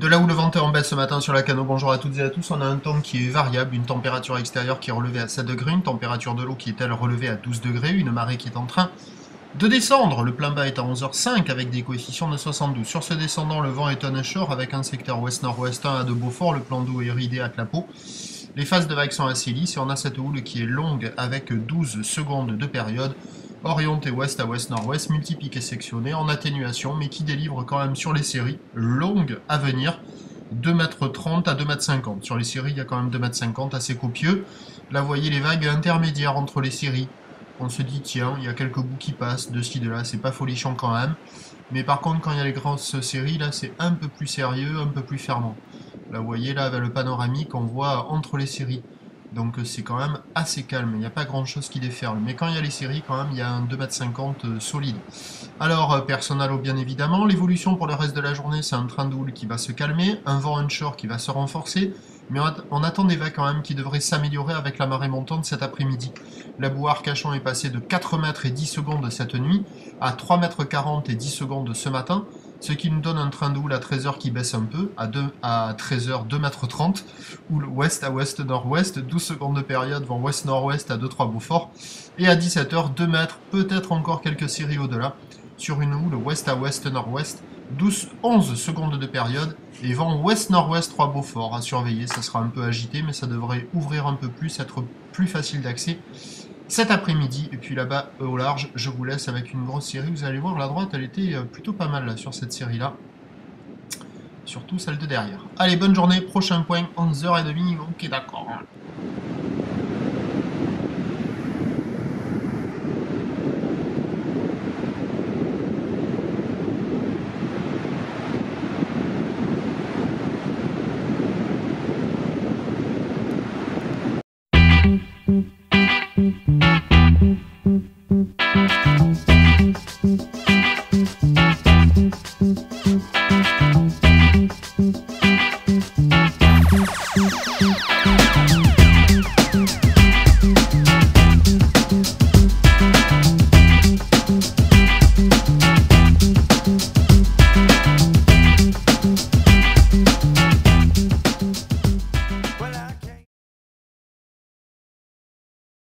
De là où le vent est en baisse ce matin sur la Cano, bonjour à toutes et à tous, on a un temps qui est variable, une température extérieure qui est relevée à 7 degrés, une température de l'eau qui est elle relevée à 12 degrés, une marée qui est en train de descendre. Le plein bas est à 11h05 avec des coefficients de 72. Sur ce descendant, le vent est onshore avec un secteur ouest-nord-ouest 1 à de Beaufort, le plan d'eau est ridé à Clapeaux. Les phases de vagues sont assez lisses et on a cette houle qui est longue avec 12 secondes de période, orientée ouest à ouest-nord-ouest, multipliquée sectionnée en atténuation, mais qui délivre quand même sur les séries longues à venir, 2,30 m à 2,50 m. Sur les séries, il y a quand même 2,50 m, assez copieux. Là, vous voyez les vagues intermédiaires entre les séries. On se dit, tiens, il y a quelques bouts qui passent de ci, de là, c'est pas folichon quand même. Mais par contre, quand il y a les grosses séries, là, c'est un peu plus sérieux, un peu plus fermant. Là, vous voyez, là, avec le panoramique, on voit entre les séries. Donc c'est quand même assez calme, il n'y a pas grand chose qui déferle. Mais quand il y a les séries, quand même, il y a un 2,50 m solide. Alors, personne à l'eau bien évidemment. L'évolution pour le reste de la journée, c'est un train de houle qui va se calmer, un vent onshore qui va se renforcer. Mais on attend des vagues quand même qui devraient s'améliorer avec la marée montante cet après-midi. La boue Arcachon est passée de 4 mètres et 10 secondes cette nuit à 3 mètres 40 et 10 secondes ce matin. Ce qui nous donne un train de houle à 13h qui baisse un peu, à 13h 2,30 m, houle ouest à ouest-nord-ouest, 12 secondes de période, vent ouest-nord-ouest à 2-3 Beaufort, et à 17h 2 mètres, peut-être encore quelques séries au-delà, sur une houle ouest à ouest-nord-ouest, 11 secondes de période, et vent ouest-nord-ouest 3 Beaufort, à surveiller, ça sera un peu agité, mais ça devrait ouvrir un peu plus, être plus facile d'accès cet après-midi. Et puis là-bas, au large, je vous laisse avec une grosse série. Vous allez voir, la droite, elle était plutôt pas mal là, sur cette série-là. Surtout celle de derrière. Allez, bonne journée. Prochain point, 11h30. Ok, d'accord.